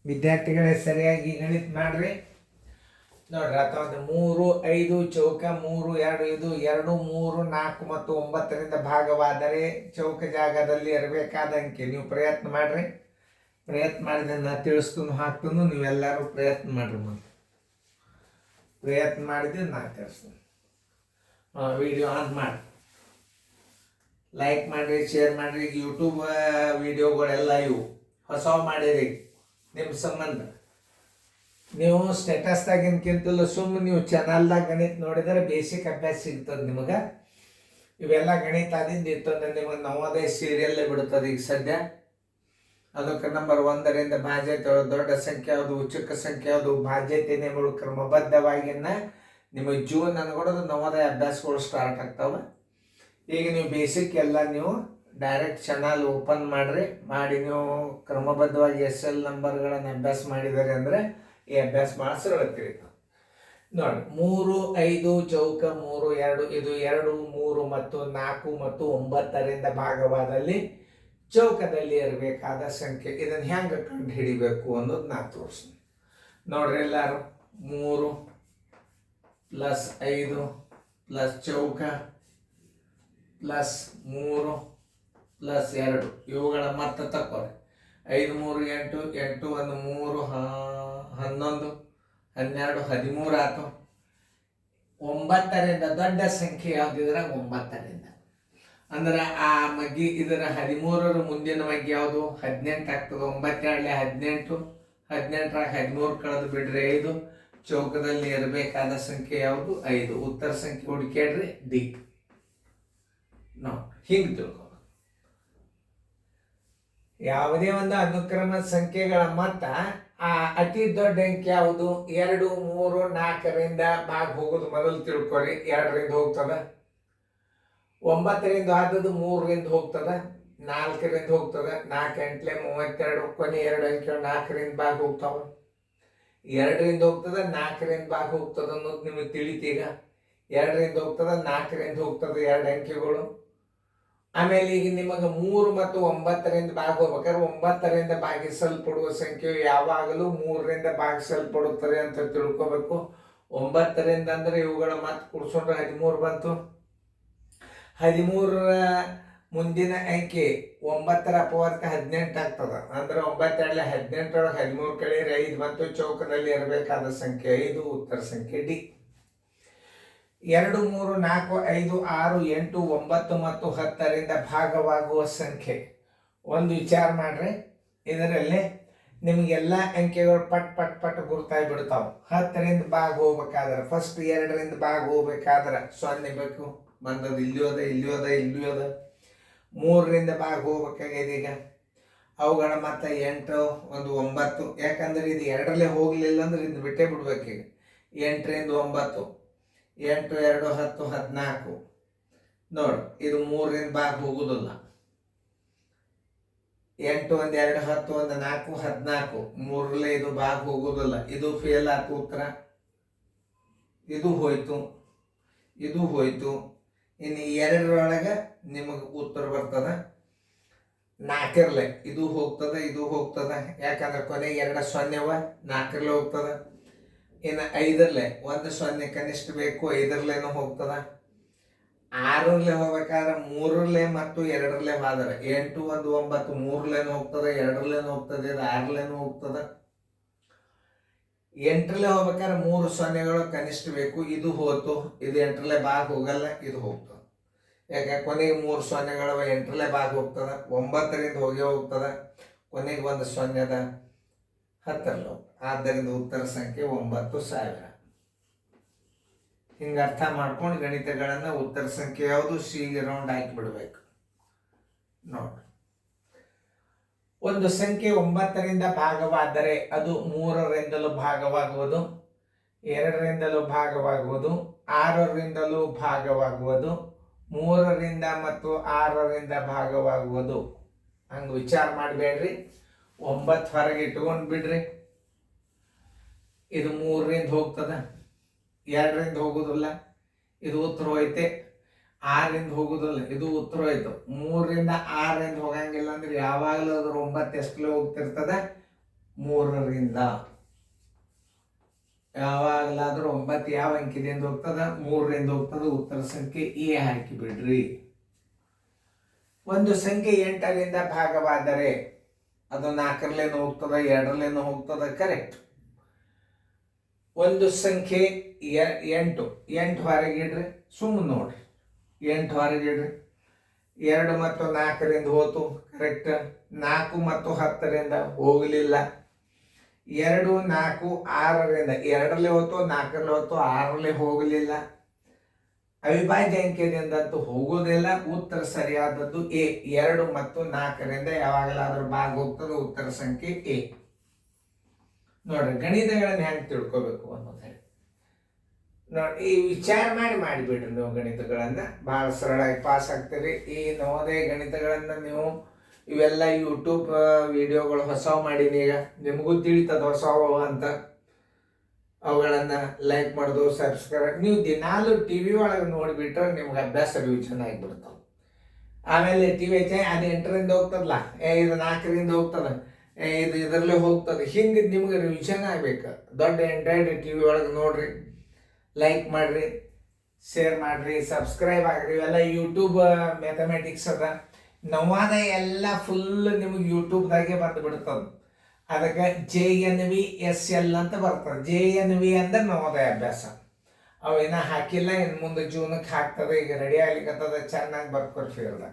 ವಿದ್ಯಾರ್ಥಿಗಳೇ ಸರಿಯಾಗಿ ಗಣಿತ ಮಾಡ್ರಿ. ನೋಡ್ರಿ ಅಥವಾ 3, 5 ಚೌಕ 3, 2 ಇದು 2, 3, 4 ಮತ್ತು 9ರಿಂದ ಭಾಗವಾದರೆ ಚೌಕ ಜಾಗದಲ್ಲಿ ಇರಬೇಕಾದ ಅಂಕೆ. ನೀವು ಪ್ರಯತ್ನ ಮಾಡ್ರಿ. ಪ್ರಯತ್ನ ಮಾಡಿದ್ರೆ ನಾ ತಿಳಿಸ್ತು ಹಾಕ್ತನು, ನೀವೆಲ್ಲರೂ ಪ್ರಯತ್ನ ಮಾಡ್ರಿ. ಮತ್ತೆ ಪ್ರಯತ್ನ ಮಾಡಿದ್ರೆ ನಾ ತಿಳಿಸ್ತೀನಿ. ವಿಡಿಯೋ ಆನ್ ಮಾಡಿ, ಲೈಕ್ ಮಾಡಿರಿ, ಶೇರ್ ಮಾಡಿರಿ. ಯೂಟ್ಯೂಬ್ ವಿಡಿಯೋಗಳೆಲ್ಲ ಇವು ಹೊಸವು ಮಾಡಿರಿ ನಿಮ್ಮ ಸಂಬಂಧ. ನೀವು ಸ್ಟೇಟಸ್ದಾಗಿನ್ಕಿಂತಲೂ ಸುಮ್ಮನೆ ನೀವು ಚಾನಲ್ದಾಗ ಗಣಿತ ನೋಡಿದರೆ ಬೇಸಿಕ್ ಅಭ್ಯಾಸ ಸಿಗ್ತದೆ ನಿಮಗೆ. ಇವೆಲ್ಲ ಗಣಿತ ಆದಿಂದ ಇರ್ತದೆ. ನಿಮಗೆ ನವೋದಯ ಸೀರಿಯಲ್ಲೇ ಬಿಡ್ತದೆ ಈಗ ಸದ್ಯ. ಅದಕ್ಕೆ ನಂಬರ್ 1ರಿಂದ ಬಾಧ್ಯತೆ ದೊಡ್ಡ ಸಂಖ್ಯೆ ಯಾವುದು, ಚಿಕ್ಕ ಸಂಖ್ಯೆ ಯಾವುದು, ಬಾಧ್ಯತೆಗಳು ಕ್ರಮಬದ್ಧವಾಗಿನ ನಿಮಗೆ ಜೂನ್ ಅನ್ಕೊಡೋದು ನವೋದಯ ಅಭ್ಯಾಸಗಳು ಸ್ಟಾರ್ಟ್ ಆಗ್ತಾವೆ. ಈಗ ನೀವು ಬೇಸಿಕ್ ಎಲ್ಲ ನೀವು ಡೈರೆಕ್ಟ್ ಚಾನಲ್ ಓಪನ್ ಮಾಡಿ ನೀವು ಕ್ರಮಬದ್ಧವಾಗಿ SL ನಂಬರ್ಗಳನ್ನು ಅಭ್ಯಾಸ ಮಾಡಿದ್ದಾರೆ ಅಂದರೆ ಈ ಅಭ್ಯಾಸ ಭಾಳ ಸರಳ ತಿಳಿತು. ನೋಡಿ 3, 5 ಚೌಕ 3, 2 ಇದು 2, 3 ಮತ್ತು 4 ಮತ್ತು 9ರಿಂದ ಭಾಗವಾದಲ್ಲಿ ಚೌಕದಲ್ಲಿ ಇರಬೇಕಾದ ಸಂಖ್ಯೆ. ಇದನ್ನು ಹೆಂಗೆ ಕಂಡು ಹಿಡಿಬೇಕು ಅನ್ನೋದು ನಾ ತೋರಿಸ್ತೀನಿ. ನೋಡ್ರಿ ಎಲ್ಲರೂ 3 + 5 + ಚೌಕ +3 + 2 ಇವುಗಳ ಮೊತ್ತ ತಕ್ಕೋರಿ. 5, 3, 8, 8, 1, 3, 11, 12, 13 ಆಯ್ತು. 9ರಿಂದ ದೊಡ್ಡ ಸಂಖ್ಯೆ ಯಾವುದಿದ್ರೆ 9ರಿಂದ ಅಂದ್ರೆ ಆ ಮಗ್ಗಿ ಇದರ 13ರ ಮುಂದಿನ ಮಗ್ಗಿ ಯಾವುದು 18 ಆಗ್ತದೆ. 9 18, 18ರಾಗ 13 ಕಳೆದು ಬಿಡ್ರಿ 5. ಚೌಕದಲ್ಲಿ ಇರಬೇಕಾದ ಸಂಖ್ಯೆ ಯಾವುದು 5. ಉತ್ತರ ಸಂಖ್ಯೆ ಹುಡುಕ್ಯಾಡ್ರಿ ಡಿ. ಹಿಂಗೆ ತಿಳ್ಕೊ. ಯಾವುದೇ ಒಂದು ಅನುಕ್ರಮ ಸಂಖ್ಯೆಗಳ ಮೊತ್ತ ಆ ಅತಿ ದೊಡ್ಡ ಅಂಕೆ ಯಾವುದು 2, 3, 4ರಿಂದ ಭಾಗ ಹೋಗೋದು ಮೊದಲು ತಿಳ್ಕೊರಿ. 2ರಿಂದ ಹೋಗ್ತದ. 9ರಿಂದ ಆದದ್ದು 3ರಿಂದ ಹೋಗ್ತದ. 4ರಿಂದ ಹೋಗ್ತದ. 4 8 32 ಕೊನೆ 2 ಅಂಕೆ 4ರಿಂದ ಭಾಗ ಹೋಗ್ತಾವ. 2ರಿಂದ ಹೋಗ್ತದ, 4ರಿಂದ ಭಾಗ ಹೋಗ್ತದ ಅನ್ನೋದು ನಿಮಗೆ ತಿಳಿತೀಗ. 2ರಿಂದ ಹೋಗ್ತದ, 4ರಿಂದ ಹೋಗ್ತದ 2 ಅಂಕೆಗಳು. ಆಮೇಲೆ ಈಗ ನಿಮಗೆ 3 ಮತ್ತು 9ರಿಂದ ಭಾಗ ಹೋಗ್ಬೇಕಾದ್ರೆ 9ರಿಂದ ಭಾಗಿಸಲ್ಪಡುವ ಸಂಖ್ಯೆಯು ಯಾವಾಗಲೂ 3ರಿಂದ ಭಾಗಿಸಲ್ಪಡುತ್ತದೆ ಅಂತ ತಿಳ್ಕೊಬೇಕು. 9ರಿಂದ ಅಂದ್ರೆ ಇವುಗಳ ಮತ್ತೆ ಕೂಡಿಸ್ಕೊಂಡ್ರೆ 13 ಬಂತು. 13ರ ಮುಂದಿನ ಅಂಕೆ 9ರ ಅಪವರ್ತ 18 ಆಗ್ತದ. ಅಂದ್ರೆ 9 2 18ರೊಳಗೆ 13 ಕಳೆಯಿರಿ 5 ಬಂತು. ಚೌಕದಲ್ಲಿ ಇರಬೇಕಾದ ಸಂಖ್ಯೆ 5. ಉತ್ತರ ಸಂಖ್ಯೆ ಡಿ. 2, 3, 4, 5, 6, 8, 9 ಮತ್ತು 10ರಿಂದ ಭಾಗವಾಗುವ ಸಂಖ್ಯೆ. ಒಂದು ವಿಚಾರ ಮಾಡ್ರಿ. ಇದರಲ್ಲಿ ನಿಮಗೆಲ್ಲ ಅಂಕೆಗಳು ಪಟ್ ಪಟ್ ಪಟ್ ಗುರ್ತಾಗಿ ಬಿಡ್ತಾವೆ. 10ರಿಂದ ಭಾಗ ಹೋಗ್ಬೇಕಾದ್ರೆ ಫಸ್ಟ್ 2ರಿಂದ ಭಾಗ ಹೋಗ್ಬೇಕಾದ್ರೆ 0 ಬೇಕು. ಬಂದದ್ದು ಇಲ್ಲಿ ಹೋದ, ಇಲ್ಲಿ ಹೋದ, ಇಲ್ಲಿ ಹೋದ. 3ರಿಂದ ಭಾಗ ಹೋಗ್ಬೇಕಾಗಿದೆ ಈಗ. ಅವುಗಳ ಮತ್ತೆ 8, 1, 9. ಯಾಕಂದ್ರೆ ಇದು 2ರಲ್ಲೇ ಹೋಗ್ಲಿಲ್ಲ ಅಂದ್ರೆ ಇದು ಬಿಟ್ಟೇ ಬಿಡ್ಬೇಕೀಗ. 8ರಿಂದ 9, 8, 2, 10, 14. ನೋಡಿ ಇದು 3ರಿಂದ ಭಾಗ ಹೋಗುದಿಲ್ಲ. 8, 1, 2, 10, 1, 4, 14. 3ರಲ್ಲೇ ಇದು ಭಾಗ ಹೋಗುದಿಲ್ಲ. ಇದು ಫೇಲ್ ಆಯ್ತು ಉತ್ತರ. ಇದು ಹೋಯ್ತು, ಇದು ಹೋಯ್ತು. ಇನ್ನು 2ರೊಳಗೆ ನಿಮಗೆ ಉತ್ತರ ಬರ್ತದ. 4ರಲ್ಲೇ ಇದು ಹೋಗ್ತದ, ಇದು ಹೋಗ್ತದ. ಯಾಕಂದ್ರೆ ಕೊನೆಗೆ 2 0 4ರಲ್ಲೇ ಹೋಗ್ತದ. ಇನ್ನು 5ರಲ್ಲೇ 1 0 ಕನಿಷ್ಠ ಬೇಕು. 5ರಲ್ಲೇನೂ ಹೋಗ್ತದ. 6ರಲ್ಲೇ ಹೋಗ್ಬೇಕಾದ್ರೆ 3ರಲ್ಲೇ ಮತ್ತು 2ರಲ್ಲೇ ಹೋದರೆ 8, 1, 9 3ರಲ್ಲೇನೂ ಹೋಗ್ತದೆ, 2ರಲ್ಲೇನೂ ಹೋಗ್ತದೆ, ಇದು 6ರಲ್ಲೇನೂ ಹೋಗ್ತದ. 8ರಲ್ಲೇ ಹೋಗ್ಬೇಕಾದ್ರೆ 3 0ಗಳು ಕನಿಷ್ಠ ಬೇಕು. ಇದು ಹೋಯ್ತು. ಇದು 8ರಲ್ಲೇ ಭಾಗ ಹೋಗಲ್ಲ, ಇದು ಹೋಗ್ತದೆ. ಯಾಕೆ ಕೊನೆಗೆ 3 0ಗಳು 8ರಲ್ಲೇ ಭಾಗ ಹೋಗ್ತದ. 9ರಿಂದ ಹೋಗ್ತದ. ಕೊನೆಗೆ 1 0 10ರಲ್ಲಿ ಹೋಗ್ತದೆ. ಆದ್ದರಿಂದ ಉತ್ತರ ಸಂಖ್ಯೆ 9000. ಹಿಂಗೆ ಅರ್ಥ ಮಾಡ್ಕೊಂಡು ಗಣಿತಗಳನ್ನು ಉತ್ತರ ಸಂಖ್ಯೆ ಯಾವುದು ಸಿಗೆ ರೌಂಡ್ ಹಾಕಿ ಬಿಡಬೇಕು. ನೋಡಿ, ಒಂದು ಸಂಖ್ಯೆ 9ರಿಂದ ಭಾಗವಾದರೆ ಅದು 3ರಿಂದಲೂ ಭಾಗವಾಗುವುದು, 2ರಿಂದಲೂ ಭಾಗವಾಗುವುದು, 6ರಿಂದಲೂ ಭಾಗವಾಗುವುದು, 3ರಿಂದ ಮತ್ತು 6ರಿಂದ ಭಾಗವಾಗುವುದು. ಹಂಗೆ ವಿಚಾರ ಮಾಡಬೇಡ್ರಿ. 9 ಹೊರಗೆ ಇಟ್ಕೊಂಡು ಬಿಡ್ರಿ. ಇದು 3ರಿಂದ ಹೋಗ್ತದ, 2ರಿಂದ ಹೋಗುದಿಲ್ಲ, ಇದು ಉತ್ತರ ಹೋಯ್ತೆ. 6ರಿಂದ ಹೋಗುದಿಲ್ಲ, ಇದು ಉತ್ತರ ಹೋಯ್ತು. 3ರಿಂದ 6ರಿಂದ ಹೋಗಂಗಿಲ್ಲ ಅಂದ್ರೆ ಯಾವಾಗಲೂ ಅದ್ರ 9 ಎಷ್ಟಲೇ ಹೋಗ್ತಿರ್ತದ, 3ರಿಂದ. ಯಾವಾಗಲಾದರೂ 9 ಯಾವ ಅಂಕಿದಿಂದ ಹೋಗ್ತದ? 3ರಿಂದ ಹೋಗ್ತದ. ಉತ್ತರ ಸಂಖ್ಯೆ ಎ ಹಾಕಿಬಿಡ್ರಿ. ಒಂದು ಸಂಖ್ಯೆ 8ರಿಂದ ಭಾಗವಾದರೆ ಅದು 4ರಲ್ಲೇನು ಹೋಗ್ತದ, 2ರಲ್ಲೇನು ಹೋಗ್ತದ? ಕರೆಕ್ಟ್. ಒಂದು ಸಂಖ್ಯೆ 8 ಹೊರಗಿಡ್ರಿ, ಸುಮ್ಮನೆ ನೋಡ್ರಿ. 8 ಹೊರಗಿಡ್ರಿ. 2 ಮತ್ತು 4ರಿಂದ ಹೋತು, ಕರೆಕ್ಟ್. 4 ಮತ್ತು 10ರಿಂದ ಹೋಗಲಿಲ್ಲ. 2, 4, 6ರಿಂದ 2ರಲ್ಲಿ ಹೋತು, 4ರಲ್ಲಿ ಹೋತು, 6ರಲ್ಲಿ ಹೋಗಲಿಲ್ಲ. ಅವಿಭಾಜ್ಯ ಅಂಕೆದಿಂದಂತೂ ಹೋಗೋದಿಲ್ಲ. ಉತ್ತರ ಸರಿಯಾದದ್ದು ಎ. 2 ಮತ್ತು 4ರಿಂದ ಯಾವಾಗಲಾದ್ರೂ ಭಾಗ ಹೋಗ್ತದೆ. ಉತ್ತರ ಸಂಖ್ಯೆ ಎ. ನೋಡ್ರಿ, ಗಣಿತಗಳನ್ನ ಹೆಂಗೆ ತಿಳ್ಕೊಬೇಕು ಅನ್ನೋದು ಹೇಳಿ ನೋಡಿ. ಈ ವಿಚಾರ ಮಾಡಿಬಿಡ್ರಿ ನೀವು ಗಣಿತಗಳನ್ನ. ಬಹಳ ಸರಳಾಗಿ ಪಾಸ್ ಆಗ್ತೀರಿ. ಈ ನವೋದಯ ಗಣಿತಗಳನ್ನ ನೀವು ಇವೆಲ್ಲ ಯೂಟ್ಯೂಬ್ ವಿಡಿಯೋಗಳು ಹೊಸವು ಮಾಡೀನಿ. ಈಗ ನಿಮಗೂ ತಿಳಿತದ ಹೊಸವು ಅಂತ. ಅವುಗಳನ್ನು ಲೈಕ್ ಮಾಡೋದು, ಸಬ್ಸ್ಕ್ರೈಬ್. ನೀವು ದಿನಾಲು ಟಿ ವಿ ಒಳಗೆ ನೋಡಿಬಿಟ್ರೆ ನಿಮ್ಗೆ ಅಭ್ಯಾಸ ರಿವಿಷನ್ ಆಗಿಬಿಡ್ತಾವೆ. ಆಮೇಲೆ ಟಿ ವಿ ಅದು 8ರಿಂದ ಹೋಗ್ತದಲ್ಲ, ಇದು 4ರಿಂದ ಹೋಗ್ತದೆ, ಇದು ಇದರಲ್ಲೇ ಹೋಗ್ತದೆ. ಹಿಂಗೆ ನಿಮ್ಗೆ ರಿವಿಷನ್ ಆಗ್ಬೇಕು. ದೊಡ್ಡ ಎಂಟೈಡ್ ಟಿ ವಿ ಒಳಗೆ ನೋಡ್ರಿ, ಲೈಕ್ ಮಾಡಿರಿ, ಶೇರ್ ಮಾಡಿರಿ, ಸಬ್ಸ್ಕ್ರೈಬ್ ಆಗಿರಿ. ಇವೆಲ್ಲ ಯೂಟ್ಯೂಬ್ ಮ್ಯಾಥಮೆಟಿಕ್ಸ್ ಅದ. ನವೋದಯ ಎಲ್ಲ ಫುಲ್ ನಿಮಗೆ ಯೂಟ್ಯೂಬ್ದಾಗೆ ಬಂದು ಬಿಡ್ತದೆ. ಅದಕ್ಕೆ JNVSL ಅಂತ ಬರ್ತದೆ. JNV ಅಂದ್ರೆ ನವೋದಯ ಅಭ್ಯಾಸ. ಅವೇನ ಹಾಕಿಲ್ಲ, ಇನ್ನು ಮುಂದೆ ಜೂನಕ್ಕೆ ಹಾಕ್ತದೆ. ಈಗ ರೆಡಿ ಆಗ್ಲಿಕ್ಕತ್ತದ. ಚೆನ್ನಾಗಿ ಬರ್ಕೊರಿ ಫೀಲ್ದಾಗ.